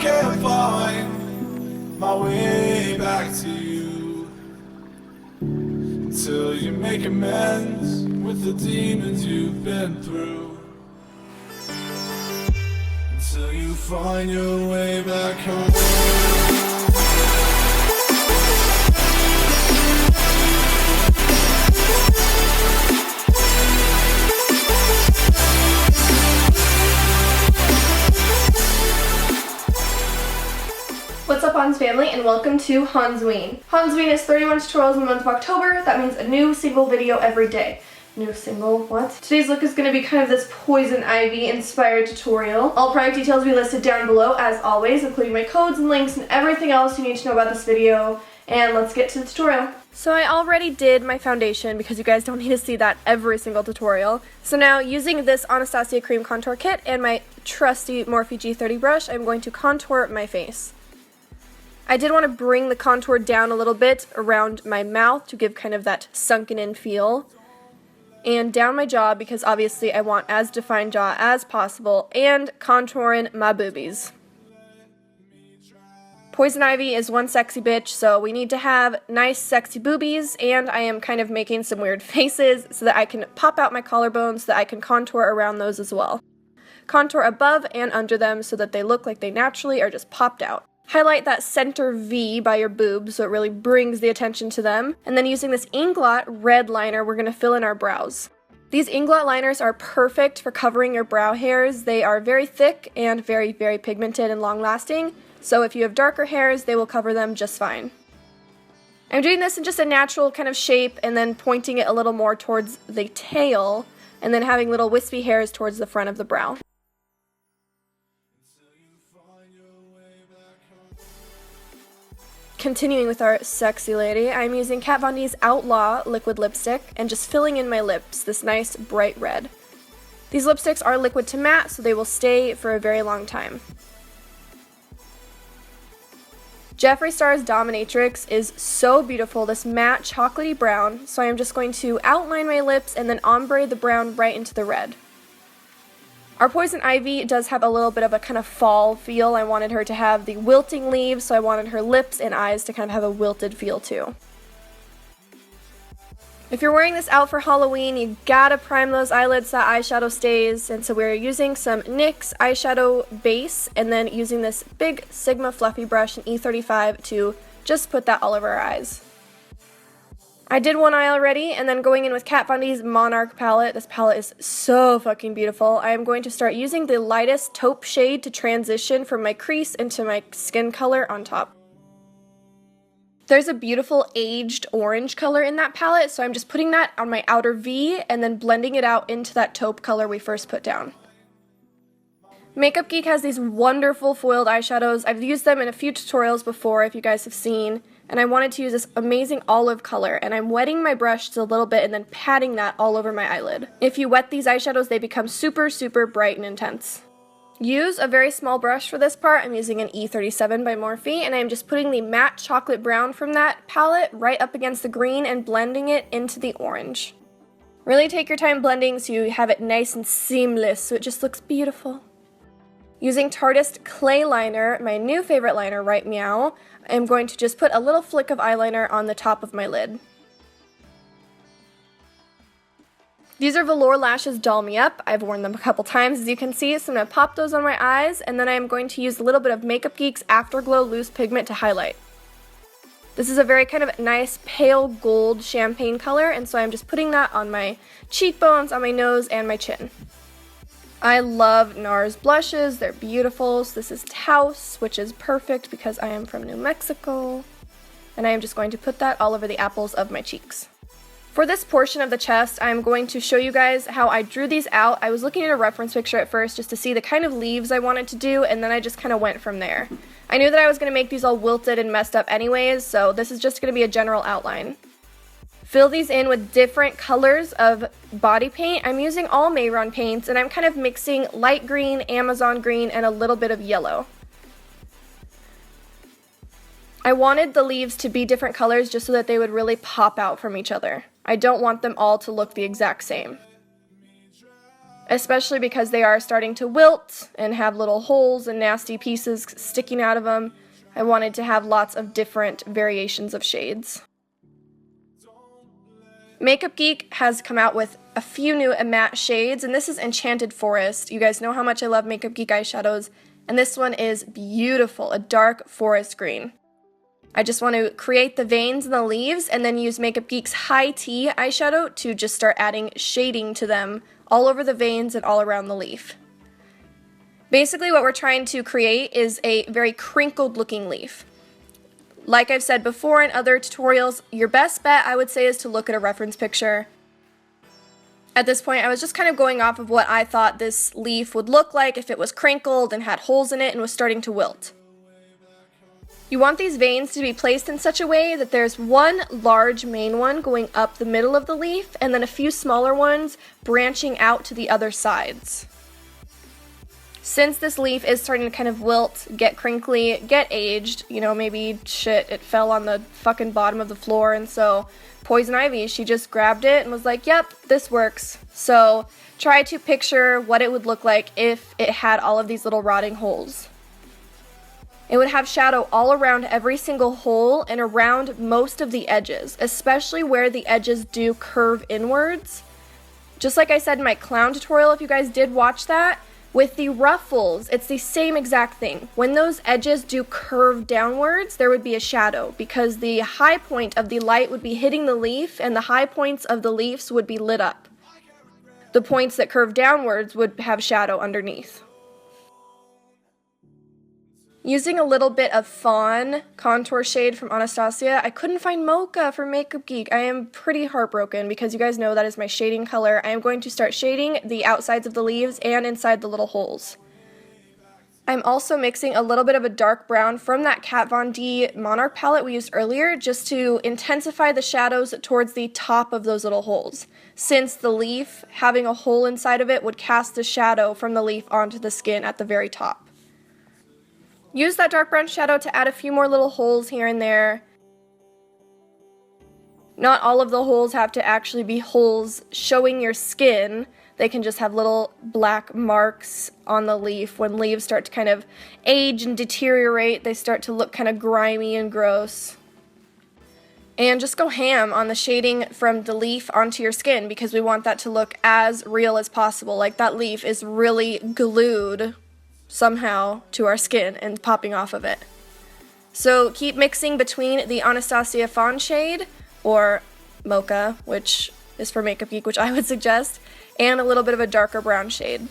can't find my way back to you until you make amends with the demons you've been through, until you find your way back home. What's up, Hanz family, and welcome to HANZOWEEN. HANZOWEEN is 31 tutorials in the month of October. That means a new single video every day. New single, what? Today's look is going to be kind of this poison ivy inspired tutorial. All product details will be listed down below as always, including my codes and links and everything else you need to know about this video. And let's get to the tutorial. So I already did my foundation because you guys don't need to see that every single tutorial. So now using this Anastasia Cream Contour Kit and my trusty Morphe G30 brush, I'm going to contour my face. I did want to bring the contour down a little bit around my mouth to give kind of that sunken in feel. And down my jaw because obviously I want as defined jaw as possible, and contouring my boobies. Poison Ivy is one sexy bitch, so we need to have nice sexy boobies, and I am kind of making some weird faces so that I can pop out my collarbones so that I can contour around those as well. Contour above and under them so that they look like they naturally are just popped out. Highlight that center V by your boobs so it really brings the attention to them. And then using this Inglot red liner, we're going to fill in our brows. These Inglot liners are perfect for covering your brow hairs. They are very thick and very, very pigmented and long-lasting. So if you have darker hairs, they will cover them just fine. I'm doing this in just a natural kind of shape and then pointing it a little more towards the tail and then having little wispy hairs towards the front of the brow. Continuing with our sexy lady, I'm using Kat Von D's Outlaw liquid lipstick and just filling in my lips this nice bright red. These lipsticks are liquid to matte, so they will stay for a very long time. Jeffree Star's Dominatrix is so beautiful, this matte chocolatey brown, so I'm just going to outline my lips and then ombre the brown right into the red. Our Poison Ivy does have a little bit of a kind of fall feel. I wanted her to have the wilting leaves, so I wanted her lips and eyes to kind of have a wilted feel too. If you're wearing this out for Halloween, you gotta prime those eyelids so that eyeshadow stays, and so we're using some NYX eyeshadow base and then using this big Sigma fluffy brush in E35 to just put that all over our eyes. I did one eye already, and then going in with Kat Von D's Monarch palette. This palette is so fucking beautiful. I am going to start using the lightest taupe shade to transition from my crease into my skin color on top. There's a beautiful aged orange color in that palette, so I'm just putting that on my outer V and then blending it out into that taupe color we first put down. Makeup Geek has these wonderful foiled eyeshadows. I've used them in a few tutorials before if you guys have seen. And I wanted to use this amazing olive color, and I'm wetting my brush just a little bit and then patting that all over my eyelid. If you wet these eyeshadows, they become super, super bright and intense. Use a very small brush for this part. I'm using an E37 by Morphe, and I'm just putting the matte chocolate brown from that palette right up against the green and blending it into the orange. Really take your time blending so you have it nice and seamless so it just looks beautiful. Using Tarteist Clay Liner, my new favorite liner, Right Meow, I'm going to just put a little flick of eyeliner on the top of my lid. These are Velour Lashes Doll Me Up. I've worn them a couple times, as you can see, so I'm going to pop those on my eyes, and then I'm going to use a little bit of Makeup Geek's Afterglow Loose Pigment to highlight. This is a very kind of nice pale gold champagne color, and so I'm just putting that on my cheekbones, on my nose, and my chin. I love NARS blushes, they're beautiful. So this is Taos, which is perfect because I am from New Mexico. And I am just going to put that all over the apples of my cheeks. For this portion of the chest, I'm going to show you guys how I drew these out. I was looking at a reference picture at first just to see the kind of leaves I wanted to do, and then I just kind of went from there. I knew that I was going to make these all wilted and messed up anyways, so this is just going to be a general outline. Fill these in with different colors of body paint. I'm using all Mehron paints, and I'm kind of mixing light green, Amazon green, and a little bit of yellow. I wanted the leaves to be different colors just so that they would really pop out from each other. I don't want them all to look the exact same. especially because they are starting to wilt and have little holes and nasty pieces sticking out of them. I wanted to have lots of different variations of shades. Makeup Geek has come out with a few new matte shades, and this is Enchanted Forest. You guys know how much I love Makeup Geek eyeshadows, and this one is beautiful, a dark forest green. I just want to create the veins and the leaves and then use Makeup Geek's High Tea eyeshadow to just start adding shading to them all over the veins and all around the leaf. Basically what we're trying to create is a very crinkled looking leaf. Like I've said before in other tutorials, your best bet I would say is to look at a reference picture. At this point I was just kind of going off of what I thought this leaf would look like if it was crinkled and had holes in it and was starting to wilt. You want these veins to be placed in such a way that there's one large main one going up the middle of the leaf and then a few smaller ones branching out to the other sides. Since this leaf is starting to kind of wilt, get crinkly, get aged, you know, maybe shit, it fell on the fucking bottom of the floor, and so Poison Ivy, she just grabbed it and was like, yep, this works. So try to picture what it would look like if it had all of these little rotting holes. It would have shadow all around every single hole and around most of the edges, especially where the edges do curve inwards. Just like I said in my clown tutorial, if you guys did watch that, with the ruffles, it's the same exact thing. When those edges do curve downwards, there would be a shadow because the high point of the light would be hitting the leaf and the high points of the leaves would be lit up. The points that curve downwards would have shadow underneath. Using a little bit of Fawn contour shade from Anastasia, I couldn't find Mocha for Makeup Geek. I am pretty heartbroken because you guys know that is my shading color. I am going to start shading the outsides of the leaves and inside the little holes. I'm also mixing a little bit of a dark brown from that Kat Von D Monarch palette we used earlier just to intensify the shadows towards the top of those little holes, since the leaf having a hole inside of it would cast the shadow from the leaf onto the skin at the very top. Use that dark brown shadow to add a few more little holes here and there. Not all of the holes have to actually be holes showing your skin. They can just have little black marks on the leaf. When leaves start to kind of age and deteriorate, they start to look kind of grimy and gross. And just go ham on the shading from the leaf onto your skin because we want that to look as real as possible. Like that leaf is really glued somehow to our skin and popping off of it. So keep mixing between the Anastasia Fawn shade, or Mocha, which is for Makeup Geek, which I would suggest, and a little bit of a darker brown shade.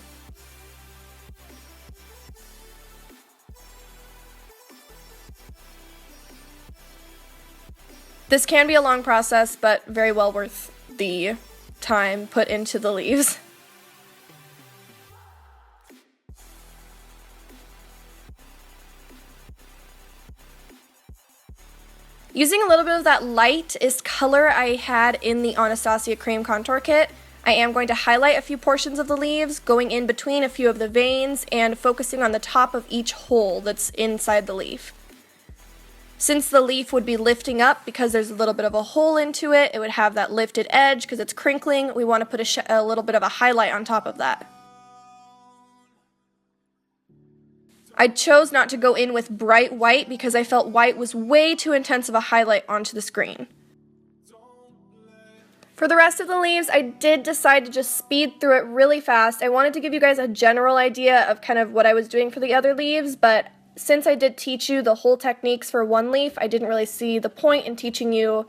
This can be a long process, but very well worth the time put into the leaves. Using a little bit of that lightest color I had in the Anastasia Cream Contour Kit, I am going to highlight a few portions of the leaves, going in between a few of the veins, and focusing on the top of each hole that's inside the leaf. Since the leaf would be lifting up because there's a little bit of a hole into it, it would have that lifted edge because it's crinkling. We want to put a little bit of a highlight on top of that. I chose not to go in with bright white because I felt white was way too intense of a highlight onto the screen. For the rest of the leaves, I did decide to just speed through it really fast. I wanted to give you guys a general idea of kind of what I was doing for the other leaves, but since I did teach you the whole techniques for one leaf, I didn't really see the point in teaching you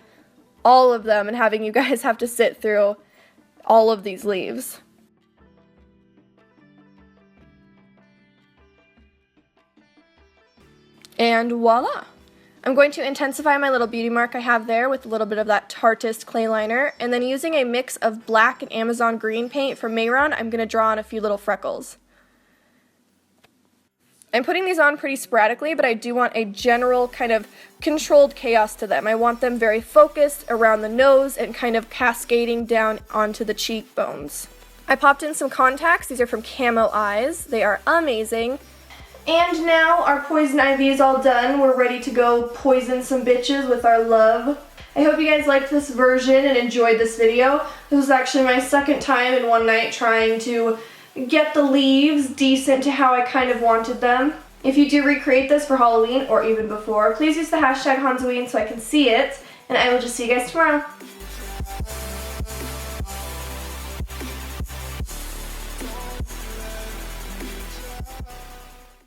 all of them and having you guys have to sit through all of these leaves. And voila! I'm going to intensify my little beauty mark I have there with a little bit of that Tartist clay liner, and then using a mix of black and Amazon green paint from Mehron, I'm going to draw on a few little freckles. I'm putting these on pretty sporadically, but I do want a general kind of controlled chaos to them. I want them very focused around the nose and kind of cascading down onto the cheekbones. I popped in some contacts. These are from CAMO Eyes. They are amazing. And now our Poison Ivy is all done. We're ready to go poison some bitches with our love. I hope you guys liked this version and enjoyed this video. This was actually my second time in one night trying to get the leaves decent to how I kind of wanted them. If you do recreate this for Halloween or even before, please use the hashtag HANZOWEEN so I can see it, and I will just see you guys tomorrow.